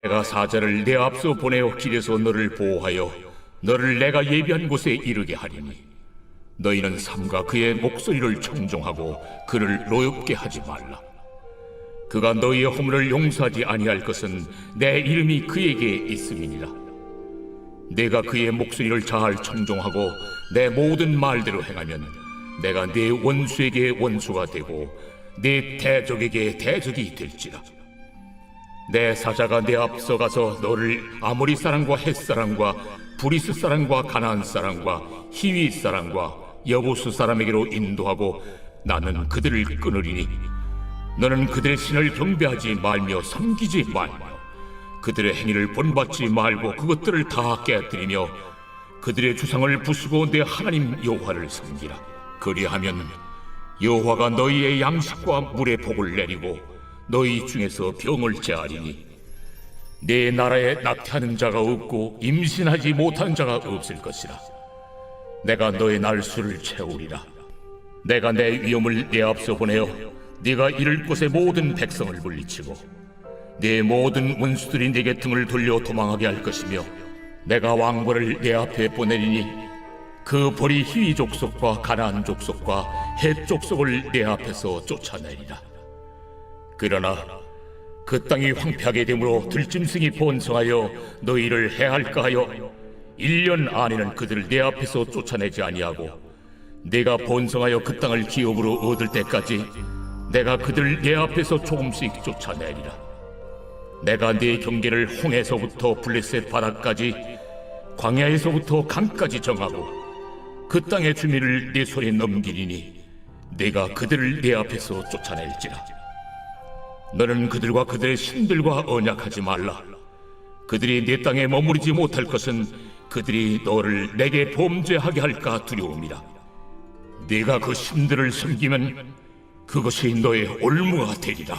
내가 사자를 내 앞서 보내어 길에서 너를 보호하여 너를 내가 예비한 곳에 이르게 하리니 너희는 삼가 그의 목소리를 청종하고 그를 노엽게 하지 말라. 그가 너희의 허물을 용서하지 아니할 것은 내 이름이 그에게 있음이니라. 내가 그의 목소리를 잘 청종하고 내 모든 말대로 행하면 내가 네 원수에게 원수가 되고 네 대적에게 대적이 될지라. 내 사자가 내 앞서 가서 너를 아모리 사람과 헷 사람과 브리스 사람과 가나안 사람과 히위 사람과 여부수 사람에게로 인도하고 나는 그들을 끊으리니 너는 그들의 신을 경배하지 말며 섬기지 말며 그들의 행위를 본받지 말고 그것들을 다 깨뜨리며 그들의 주상을 부수고 내 하나님 여호와를 섬기라. 그리하면 여호와가 너희의 양식과 물의 복을 내리고 너희 중에서 병을 제하리니 내 나라에 낙태하는 자가 없고 임신하지 못하는 자가 없을 것이라. 내가 너의 날수를 채우리라. 내가 내 위엄을 내 앞서 보내어 네가 이를 곳의 모든 백성을 물리치고 네 모든 원수들이 네게 등을 돌려 도망하게 할 것이며 내가 왕벌을 내 앞에 보내리니 그 벌이 히위 족속과 가나안 족속과 헷 족속을 내 앞에서 쫓아내리라. 그러나 그 땅이 황폐하게 되므로 들짐승이 번성하여 너희를 해할까 하여 1년 안에는 그들을 내 앞에서 쫓아내지 아니하고 내가 번성하여 그 땅을 기업으로 얻을 때까지 내가 그들을 내 앞에서 조금씩 쫓아내리라. 내가 네 경계를 홍해서부터 블레셋 바다까지 광야에서부터 강까지 정하고 그 땅의 주민을 네 손에 넘기리니 내가 그들을 내 앞에서 쫓아낼지라. 너는 그들과 그들의 신들과 언약하지 말라. 그들이 내 땅에 머무르지 못할 것은 그들이 너를 내게 범죄하게 할까 두려움이라. 네가 그 신들을 섬기면 그것이 너의 올무가 되리라.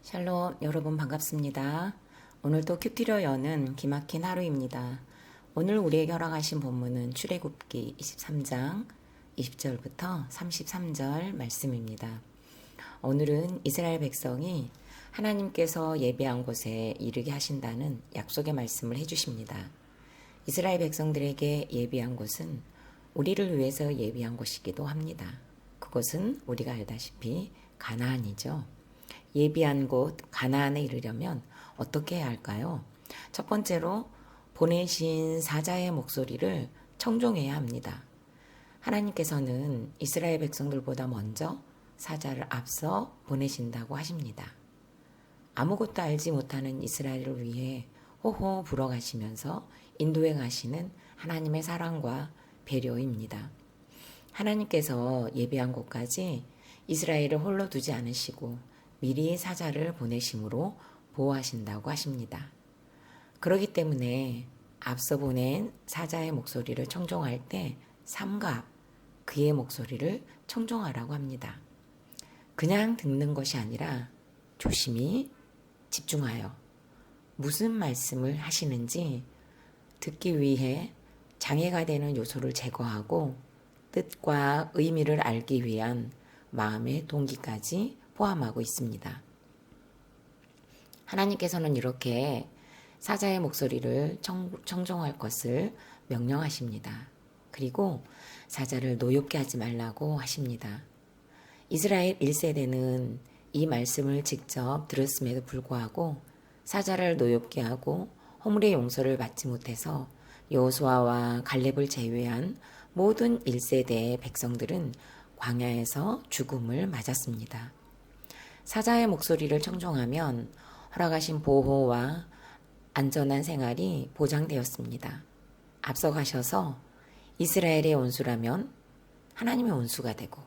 샬롬, 여러분 반갑습니다. 오늘도 큐티러 여는 기막힌 하루입니다. 오늘 우리에게 허락하신 본문은 출애굽기 23장 20절부터 33절 말씀입니다. 오늘은 이스라엘 백성이 하나님께서 예비한 곳에 이르게 하신다는 약속의 말씀을 해주십니다. 이스라엘 백성들에게 예비한 곳은 우리를 위해서 예비한 곳이기도 합니다. 그곳은 우리가 알다시피 가나안이죠. 예비한 곳 가나안에 이르려면 어떻게 해야 할까요? 첫 번째로 보내신 사자의 목소리를 청종해야 합니다. 하나님께서는 이스라엘 백성들보다 먼저 사자를 앞서 보내신다고 하십니다. 아무것도 알지 못하는 이스라엘을 위해 호호 불어가시면서 인도해 가시는 하나님의 사랑과 배려입니다. 하나님께서 예비한 곳까지 이스라엘을 홀로 두지 않으시고 미리 사자를 보내심으로 보호하신다고 하십니다. 그렇기 때문에 앞서 보낸 사자의 목소리를 청종할 때 삼가 그의 목소리를 청종하라고 합니다. 그냥 듣는 것이 아니라 조심히 집중하여 무슨 말씀을 하시는지 듣기 위해 장애가 되는 요소를 제거하고 뜻과 의미를 알기 위한 마음의 동기까지 포함하고 있습니다. 하나님께서는 이렇게 사자의 목소리를 청종할 것을 명령하십니다. 그리고 사자를 노엽게 하지 말라고 하십니다. 이스라엘 1세대는 이 말씀을 직접 들었음에도 불구하고 사자를 노엽게 하고 허물의 용서를 받지 못해서 여호수아와 갈렙을 제외한 모든 1세대의 백성들은 광야에서 죽음을 맞았습니다. 사자의 목소리를 청종하면 허락하신 보호와 안전한 생활이 보장되었습니다. 앞서가셔서 이스라엘의 원수라면 하나님의 원수가 되고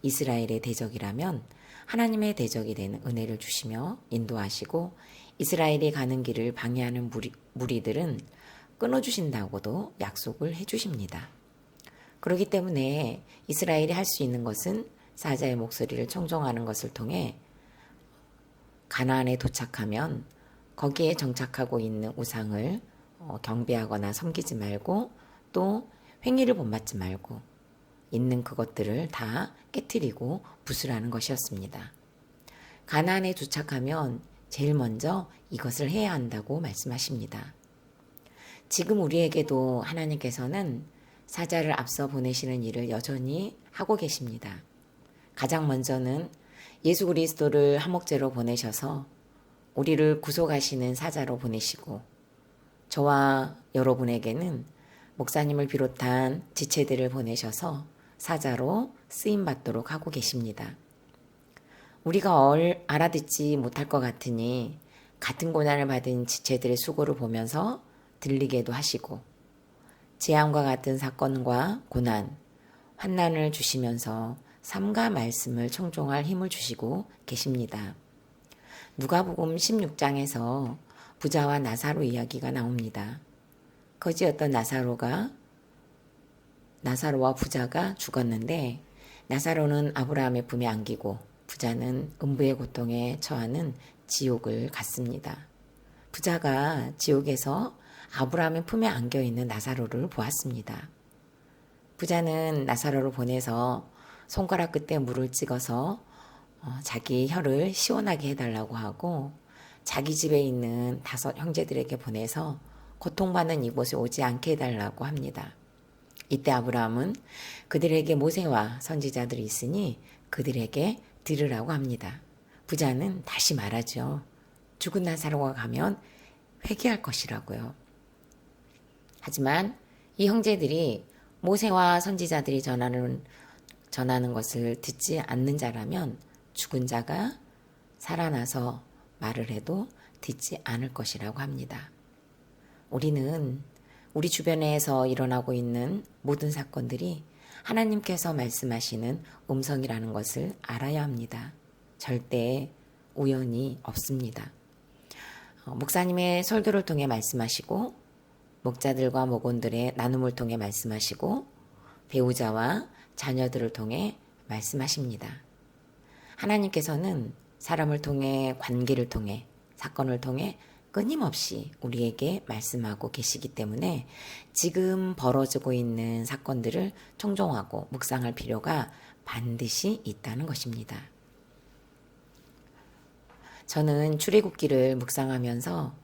이스라엘의 대적이라면 하나님의 대적이 되는 은혜를 주시며 인도하시고 이스라엘이 가는 길을 방해하는 무리들은 끊어주신다고도 약속을 해주십니다. 그렇기 때문에 이스라엘이 할 수 있는 것은 사자의 목소리를 청종하는 것을 통해 가나안에 도착하면 거기에 정착하고 있는 우상을 경배하거나 섬기지 말고 또 횡의를 본받지 말고 있는 그것들을 다 깨트리고 부수라는 것이었습니다. 가나안에 도착하면 제일 먼저 이것을 해야 한다고 말씀하십니다. 지금 우리에게도 하나님께서는 사자를 앞서 보내시는 일을 여전히 하고 계십니다. 가장 먼저는 예수 그리스도를 한목제로 보내셔서 우리를 구속하시는 사자로 보내시고, 저와 여러분에게는 목사님을 비롯한 지체들을 보내셔서 사자로 쓰임받도록 하고 계십니다. 우리가 알아듣지 못할 것 같으니 같은 고난을 받은 지체들의 수고를 보면서 들리게도 하시고, 재앙과 같은 사건과 고난, 환난을 주시면서 삶과 말씀을 청종할 힘을 주시고 계십니다. 누가복음 16장에서 부자와 나사로 이야기가 나옵니다. 거지였던 나사로와 부자가 죽었는데, 나사로는 아브라함의 품에 안기고 부자는 음부의 고통에 처하는 지옥을 갔습니다. 부자가 지옥에서 아브라함의 품에 안겨 있는 나사로를 보았습니다. 부자는 나사로를 보내서 손가락 끝에 물을 찍어서 자기 혀를 시원하게 해달라고 하고, 자기 집에 있는 5 형제들에게 보내서 고통받는 이곳에 오지 않게 해달라고 합니다. 이때 아브라함은 그들에게 모세와 선지자들이 있으니 그들에게 들으라고 합니다. 부자는 다시 말하죠. 죽은 나사로가 가면 회개할 것이라고요. 하지만 이 형제들이 모세와 선지자들이 전하는 것을 듣지 않는 자라면 죽은 자가 살아나서 말을 해도 듣지 않을 것이라고 합니다. 우리는 우리 주변에서 일어나고 있는 모든 사건들이 하나님께서 말씀하시는 음성이라는 것을 알아야 합니다. 절대 우연이 없습니다. 목사님의 설교를 통해 말씀하시고, 목자들과 목원들의 나눔을 통해 말씀하시고, 배우자와 자녀들을 통해 말씀하십니다. 하나님께서는 사람을 통해, 관계를 통해, 사건을 통해 끊임없이 우리에게 말씀하고 계시기 때문에 지금 벌어지고 있는 사건들을 청종하고 묵상할 필요가 반드시 있다는 것입니다. 저는 출애굽기를 묵상하면서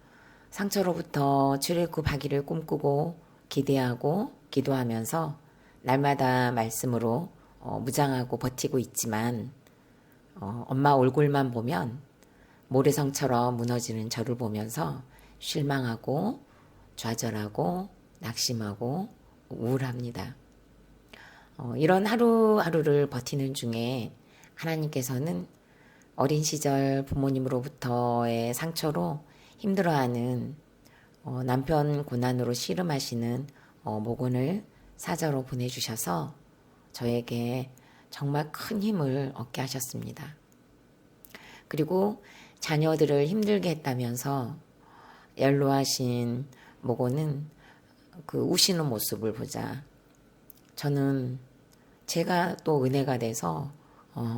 상처로부터 출애굽하기를 꿈꾸고 기대하고 기도하면서 날마다 말씀으로 무장하고 버티고 있지만, 엄마 얼굴만 보면 모래성처럼 무너지는 저를 보면서 실망하고 좌절하고 낙심하고 우울합니다. 이런 하루하루를 버티는 중에 하나님께서는 어린 시절 부모님으로부터의 상처로 힘들어하는 남편 고난으로 씨름하시는 모곤을 사자로 보내주셔서 저에게 정말 큰 힘을 얻게 하셨습니다. 그리고 자녀들을 힘들게 했다면서 연로하신 모고는 그 우시는 모습을 보자 저는 제가 또 은혜가 돼서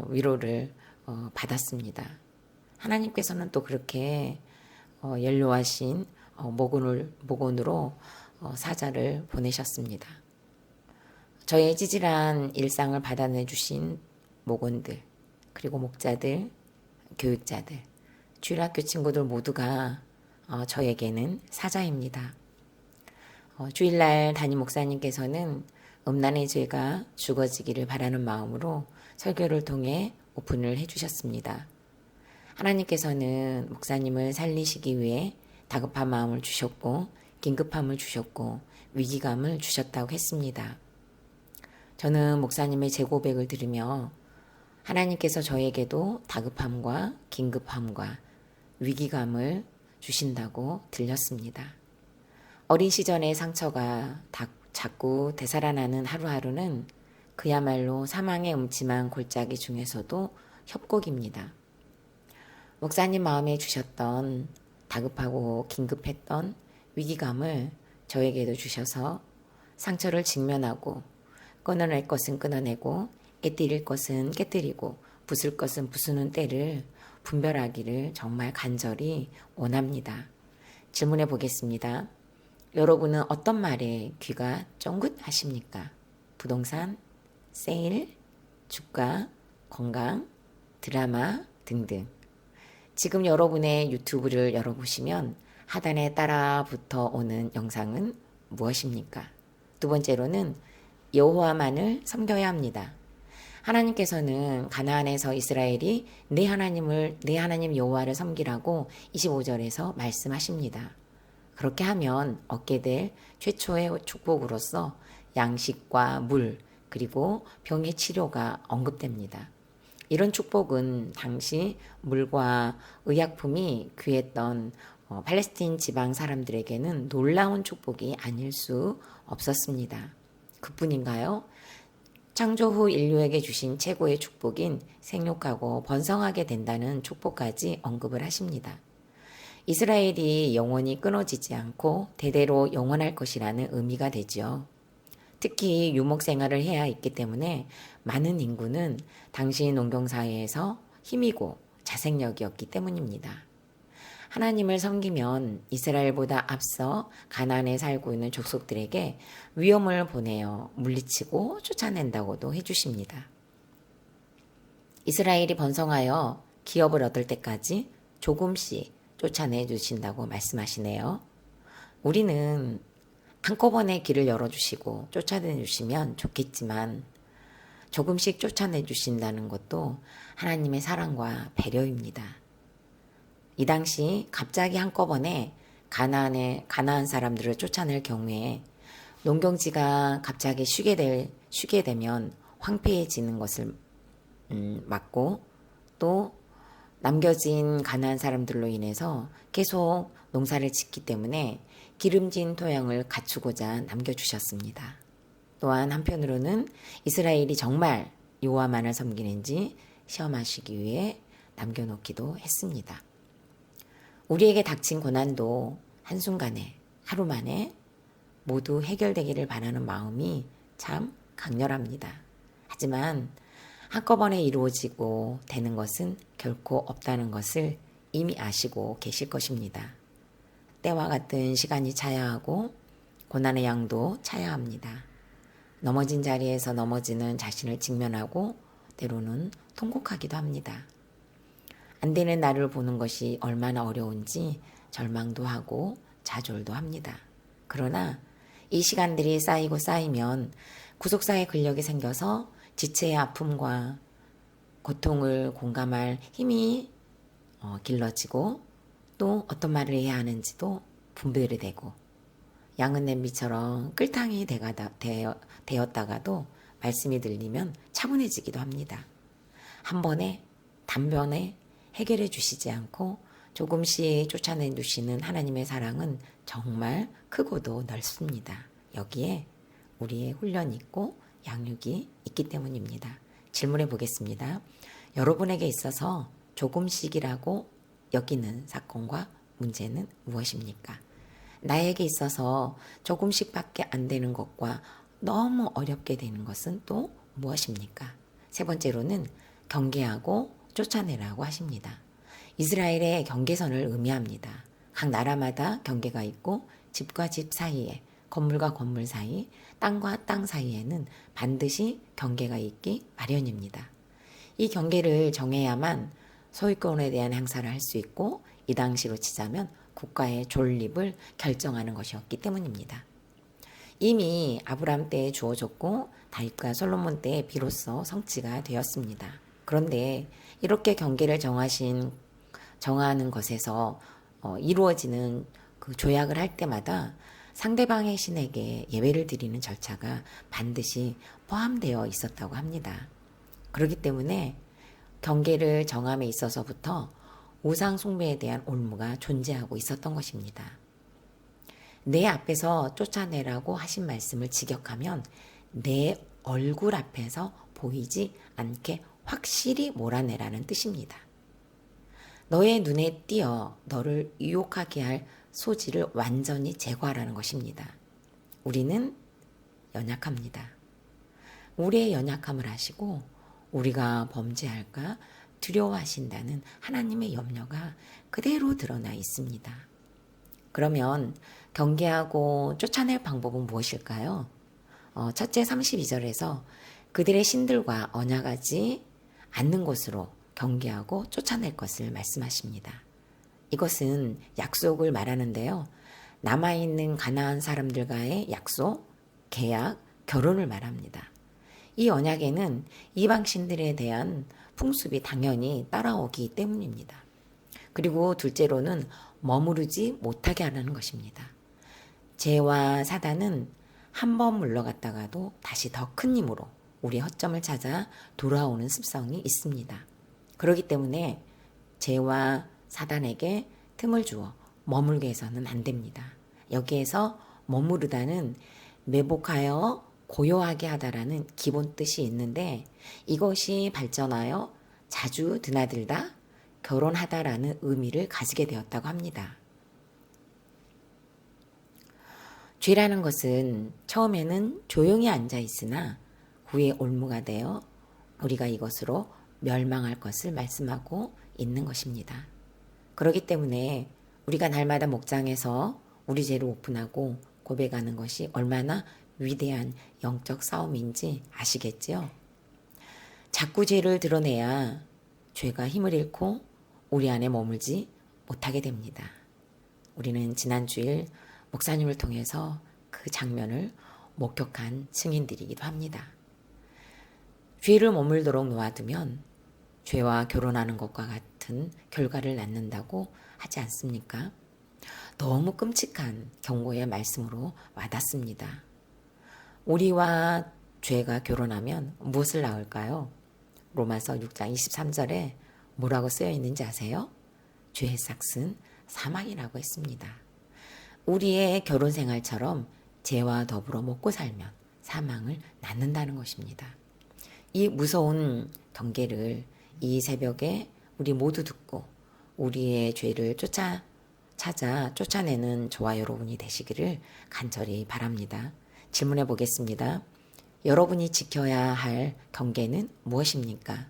위로를 받았습니다. 하나님께서는 또 그렇게 연로하신 모곤으로 사자를 보내셨습니다. 저의 찌질한 일상을 받아내 주신 모곤들, 그리고 목자들, 교육자들, 주일학교 친구들 모두가 저에게는 사자입니다. 주일날 담임 목사님께서는 음란의 죄가 죽어지기를 바라는 마음으로 설교를 통해 오픈을 해주셨습니다. 하나님께서는 목사님을 살리시기 위해 다급한 마음을 주셨고, 긴급함을 주셨고, 위기감을 주셨다고 했습니다. 저는 목사님의 재고백을 들으며 하나님께서 저에게도 다급함과 긴급함과 위기감을 주신다고 들렸습니다. 어린 시절의 상처가 자꾸 되살아나는 하루하루는 그야말로 사망의 음침한 골짜기 중에서도 협곡입니다. 목사님 마음에 주셨던 다급하고 긴급했던 위기감을 저에게도 주셔서 상처를 직면하고, 끊어낼 것은 끊어내고, 깨뜨릴 것은 깨뜨리고, 부술 것은 부수는 때를 분별하기를 정말 간절히 원합니다. 질문해 보겠습니다. 여러분은 어떤 말에 귀가 쫑긋하십니까? 부동산, 세일, 주가, 건강, 드라마 등등. 지금 여러분의 유튜브를 열어보시면 하단에 따라 붙어 오는 영상은 무엇입니까? 두 번째로는 여호와만을 섬겨야 합니다. 하나님께서는 가나안에서 이스라엘이 내 하나님 여호와를 섬기라고 25절에서 말씀하십니다. 그렇게 하면 얻게 될 최초의 축복으로서 양식과 물 그리고 병의 치료가 언급됩니다. 이런 축복은 당시 물과 의약품이 귀했던 팔레스틴 지방 사람들에게는 놀라운 축복이 아닐 수 없었습니다. 그뿐인가요? 창조 후 인류에게 주신 최고의 축복인 생육하고 번성하게 된다는 축복까지 언급을 하십니다. 이스라엘이 영원히 끊어지지 않고 대대로 영원할 것이라는 의미가 되지요. 특히 유목 생활을 해야 했기 때문에 많은 인구는 당시 농경사회에서 힘이고 자생력이었기 때문입니다. 하나님을 섬기면 이스라엘보다 앞서 가나안에 살고 있는 족속들에게 위험을 보내어 물리치고 쫓아낸다고도 해주십니다. 이스라엘이 번성하여 기업을 얻을 때까지 조금씩 쫓아내 주신다고 말씀하시네요. 우리는 한꺼번에 길을 열어주시고 쫓아내 주시면 좋겠지만 조금씩 쫓아내 주신다는 것도 하나님의 사랑과 배려입니다. 이 당시 갑자기 한꺼번에 가나안 사람들을 쫓아낼 경우에 농경지가 갑자기 쉬게 되면 황폐해지는 것을 막고 또 남겨진 가나안 사람들로 인해서 계속 농사를 짓기 때문에 기름진 토양을 갖추고자 남겨주셨습니다. 또한 한편으로는 이스라엘이 정말 여호와만을 섬기는지 시험하시기 위해 남겨놓기도 했습니다. 우리에게 닥친 고난도 한순간에 하루 만에 모두 해결되기를 바라는 마음이 참 강렬합니다. 하지만 한꺼번에 이루어지고 되는 것은 결코 없다는 것을 이미 아시고 계실 것입니다. 때와 같은 시간이 차야 하고 고난의 양도 차야 합니다. 넘어진 자리에서 넘어지는 자신을 직면하고 때로는 통곡하기도 합니다. 안 되는 나를 보는 것이 얼마나 어려운지 절망도 하고 좌절도 합니다. 그러나 이 시간들이 쌓이고 쌓이면 구속사의 근력이 생겨서 지체의 아픔과 고통을 공감할 힘이 길러지고 또 어떤 말을 해야 하는지도 분별이 되고 양은 냄비처럼 끌탕이 되었다가도 말씀이 들리면 차분해지기도 합니다. 한 번에 단번에 해결해 주시지 않고 조금씩 쫓아내 주시는 하나님의 사랑은 정말 크고도 넓습니다. 여기에 우리의 훈련이 있고 양육이 있기 때문입니다. 질문해 보겠습니다. 여러분에게 있어서 조금씩이라고 여기는 사건과 문제는 무엇입니까? 나에게 있어서 조금씩밖에 안 되는 것과 너무 어렵게 되는 것은 또 무엇입니까? 세 번째로는 경계하고 쫓아내라고 하십니다. 이스라엘의 경계선을 의미합니다. 각 나라마다 경계가 있고 집과 집 사이에, 건물과 건물 사이, 땅과 땅 사이에는 반드시 경계가 있기 마련입니다. 이 경계를 정해야만 소유권에 대한 행사를 할 수 있고 이 당시로 치자면 국가의 존립을 결정하는 것이었기 때문입니다. 이미 아브라함 때에 주어졌고 다윗과 솔로몬 때에 비로소 성취가 되었습니다. 그런데 이렇게 경계를 정하는 것에서 이루어지는 그 조약을 할 때마다 상대방의 신에게 예외를 드리는 절차가 반드시 포함되어 있었다고 합니다. 그렇기 때문에 경계를 정함에 있어서부터 우상 숭배에 대한 올무가 존재하고 있었던 것입니다. 내 앞에서 쫓아내라고 하신 말씀을 직역하면 내 얼굴 앞에서 보이지 않게 확실히 몰아내라는 뜻입니다. 너의 눈에 띄어 너를 유혹하게 할 소지를 완전히 제거하라는 것입니다. 우리는 연약합니다. 우리의 연약함을 아시고 우리가 범죄할까 두려워하신다는 하나님의 염려가 그대로 드러나 있습니다. 그러면 경계하고 쫓아낼 방법은 무엇일까요? 첫째 32절에서 그들의 신들과 언약하지 않는 곳으로 경계하고 쫓아낼 것을 말씀하십니다. 이것은 약속을 말하는데요. 남아있는 가나안 사람들과의 약속, 계약, 결혼을 말합니다. 이 언약에는 이방신들에 대한 풍습이 당연히 따라오기 때문입니다. 그리고 둘째로는 머무르지 못하게 하라는 것입니다. 죄와 사단은 한 번 물러갔다가도 다시 더 큰 힘으로 우리의 허점을 찾아 돌아오는 습성이 있습니다. 그렇기 때문에 죄와 사단에게 틈을 주어 머물게 해서는 안 됩니다. 여기에서 머무르다는 매복하여 고요하게 하다라는 기본 뜻이 있는데 이것이 발전하여 자주 드나들다, 결혼하다라는 의미를 가지게 되었다고 합니다. 죄라는 것은 처음에는 조용히 앉아 있으나 후에 올무가 되어 우리가 이것으로 멸망할 것을 말씀하고 있는 것입니다. 그렇기 때문에 우리가 날마다 목장에서 우리 죄를 오픈하고 고백하는 것이 얼마나 위대한 영적 싸움인지 아시겠지요? 자꾸 죄를 드러내야 죄가 힘을 잃고 우리 안에 머물지 못하게 됩니다. 우리는 지난 주일 목사님을 통해서 그 장면을 목격한 증인들이기도 합니다. 죄를 머물도록 놓아두면 죄와 결혼하는 것과 같은 결과를 낳는다고 하지 않습니까? 너무 끔찍한 경고의 말씀으로 와닿습니다. 우리와 죄가 결혼하면 무엇을 낳을까요? 로마서 6장 23절에 뭐라고 쓰여 있는지 아세요? 죄의 삭은 사망이라고 했습니다. 우리의 결혼 생활처럼 죄와 더불어 먹고 살면 사망을 낳는다는 것입니다. 이 무서운 경계를 이 새벽에 우리 모두 듣고 우리의 죄를 찾아 쫓아내는 저와 여러분이 되시기를 간절히 바랍니다. 질문해 보겠습니다. 여러분이 지켜야 할 경계는 무엇입니까?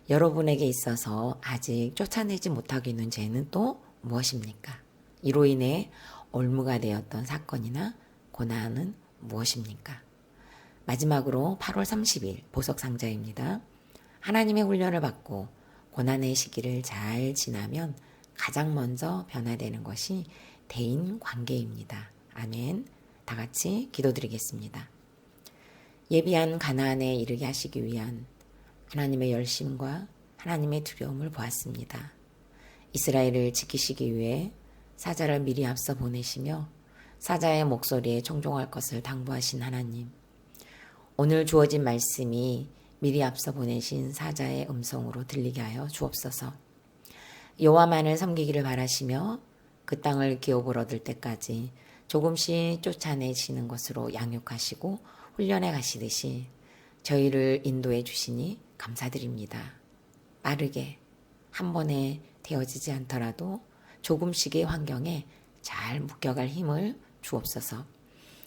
여러분에게 있어서 아직 쫓아내지 못하고 있는 죄는 또 무엇입니까? 이로 인해 올무가 되었던 사건이나 고난은 무엇입니까? 마지막으로 8월 30일 보석상자입니다. 하나님의 훈련을 받고 고난의 시기를 잘 지나면 가장 먼저 변화되는 것이 대인 관계입니다. 아멘. 다 같이 기도드리겠습니다. 예비한 가나안에 이르게 하시기 위한 하나님의 열심과 하나님의 두려움을 보았습니다. 이스라엘을 지키시기 위해 사자를 미리 앞서 보내시며 사자의 목소리에 청종할 것을 당부하신 하나님. 오늘 주어진 말씀이 미리 앞서 보내신 사자의 음성으로 들리게 하여 주옵소서. 여호와만을 섬기기를 바라시며 그 땅을 기업을 얻을 때까지 조금씩 쫓아내시는 것으로 양육하시고 훈련해 가시듯이 저희를 인도해 주시니 감사드립니다. 빠르게 한 번에 되어지지 않더라도 조금씩의 환경에 잘 묶여갈 힘을 주옵소서.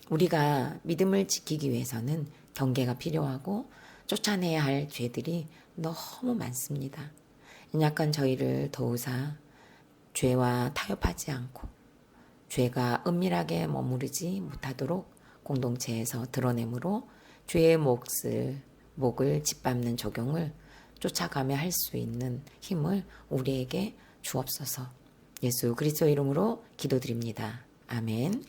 우리가 믿음을 지키기 위해서는 경계가 필요하고 쫓아내야 할 죄들이 너무 많습니다. 연약한 저희를 도우사 죄와 타협하지 않고 죄가 은밀하게 머무르지 못하도록 공동체에서 드러내므로 죄의 목을 짓밟는 적용을 쫓아가며 할 수 있는 힘을 우리에게 주옵소서. 예수 그리스도 이름으로 기도드립니다. 아멘.